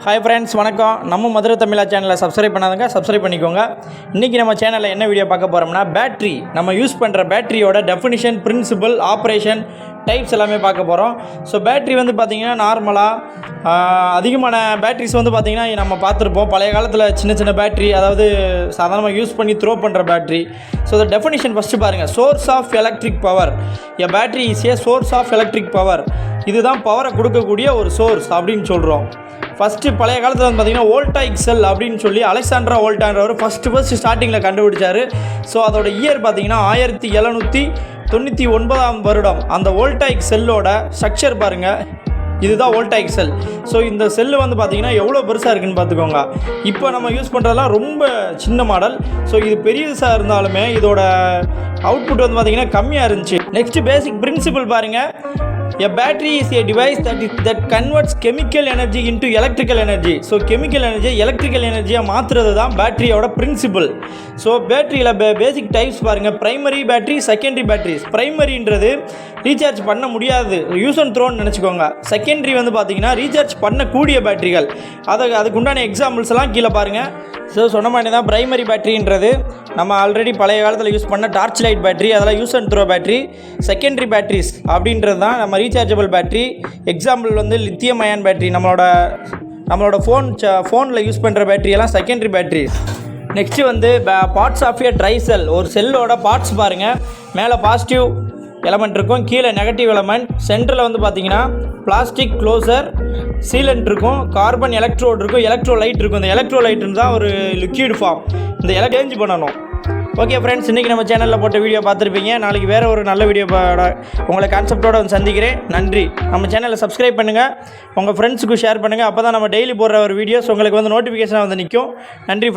Hi friends, வணக்கம். நம்ம மதுரை தமிழா சேனலில் சப்ஸ்கிரைப் பண்ணாதங்க, சப்ஸ்கிரைப் பண்ணிக்கோங்க. இன்றைக்கி நம்ம சேனலில் என்ன வீடியோ பார்க்க போகிறோம்னா, பேட்ரி நம்ம யூஸ் பண்ணுற பேட்டரியோட டெஃபினிஷன், பிரின்சிபல், ஆப்ரேஷன், டைப்ஸ் எல்லாமே பார்க்க போகிறோம். ஸோ பேட்ரி வந்து பார்த்திங்கன்னா நார்மலாக அதிகமான பேட்ரிஸ் வந்து பார்த்திங்கன்னா நம்ம பார்த்துருப்போம். பழைய காலத்தில் சின்ன சின்ன பேட்ரி, அதாவது சாதாரணமாக யூஸ் பண்ணி த்ரோ பண்ணுற பேட்ரி. ஸோ இந்த டெஃபினிஷன் ஃபஸ்ட்டு பாருங்கள். Source of electric power. A battery is a source of electric power. இதுதான் பவரை கொடுக்கக்கூடிய ஒரு சோர்ஸ் அப்படின்னு சொல்கிறோம். ஃபஸ்ட்டு பழைய காலத்தில் வந்து பார்த்திங்கன்னா வோல்டாயிக் செல் அப்படின்னு சொல்லி அலெக்சாண்ட்ரா வோல்டான்றவர் ஃபஸ்ட்டு ஸ்டார்டிங்கில் கண்டுபிடிச்சார். ஸோ அதோட இயர் பார்த்திங்கன்னா 1799 வருடம். அந்த வோல்டாயிக் செல்லோட ஸ்ட்ரக்சர் பாருங்கள், இதுதான் வோல்டாயிக் செல். ஸோ இந்த செல்லு வந்து பார்த்திங்கன்னா எவ்வளோ பெருசாக இருக்குதுன்னு பார்த்துக்கோங்க. இப்போ நம்ம யூஸ் பண்ணுறதெல்லாம் ரொம்ப சின்ன மாடல். ஸோ இது பெரியசாக இருந்தாலுமே இதோட அவுட்புட் வந்து பார்த்திங்கன்னா கம்மியாக இருந்துச்சு. நெக்ஸ்ட்டு பேசிக் பிரின்சிபல் பாருங்கள். A battery is a device that converts chemical energy into electrical energy. So chemical energy electrical energy மாற்றுறது தான் பேட்டரியோட பிரின்சிபல். ஸோ பேட்டரியில் பேசிக் டைப்ஸ் பாருங்கள். Primary battery, secondary batteries. ப்ரைமரின்றது ரீசார்ஜ் பண்ண முடியாது, யூஸ் அண்ட் த்ரோன்னு நினச்சிக்கோங்க. செகண்டரி வந்து பார்த்திங்கன்னா ரீசார்ஜ் பண்ணக்கூடிய பேட்டரிகள். அதுக்கு உண்டான எக்ஸாம்பிள்ஸ் எல்லாம் கீழே பாருங்கள். ஸோ சொன்ன மாதிரி தான் ப்ரைமரி பேட்டரின்றது நம்ம ஆல்ரெடி பழைய காலத்தில் யூஸ் பண்ண டார்ச் லைட் பேட்டரி, அதெல்லாம் use and throw battery. Secondary batteries அப்படின்றது தான் நம்ம ரீசார்ஜபிள் பேட்டரி. எக்ஸாம்பிள் வந்து லித்தியம் அயான் பேட்டரி, நம்மளோட ஃபோனில் யூஸ் பண்ணுற பேட்டரியெல்லாம் செகண்டரி பேட்டரிஸ். நெக்ஸ்ட்டு வந்து parts of a dry cell. ஒரு செல்லோட பார்ட்ஸ் பாருங்கள். மேலே பாசிட்டிவ் எலமெண்ட் இருக்கும், கீழே நெகட்டிவ் எலமெண்ட். சென்டரில் வந்து பார்த்திங்கன்னா பிளாஸ்டிக் க்ளோசர், சீலண்ட் இருக்கும், கார்பன் எலக்ட்ரோட் இருக்கும், எலக்ட்ரோலைட் இருக்கும். இந்த எலக்ட்ரோலைட் தான் ஒரு லிக்விட் ஃபார்ம். இந்த சேஞ்ச் பண்ணணும். ஓகே ஃப்ரெண்ட்ஸ், இன்றைக்கி நம்ம சேனலில் போட்ட வீடியோ பார்த்துருப்பீங்க. நாளைக்கு வேறு ஒரு நல்ல வீடியோ உங்களை கான்செப்டோடு வந்து சந்திக்கிறேன். நன்றி. நம்ம சேனலை சப்ஸ்கிரைப் பண்ணுங்கள், உங்கள் ஃப்ரெண்ட்ஸுக்கு ஷேர் பண்ணுங்கள். அப்போ தான் நம்ம டெய்லி போடுற ஒரு வீடியோஸ் உங்களுக்கு வந்து நோட்டிஃபிகேஷனாக வந்து நிற்கும். நன்றி ஃப்ரெண்ட்ஸ்.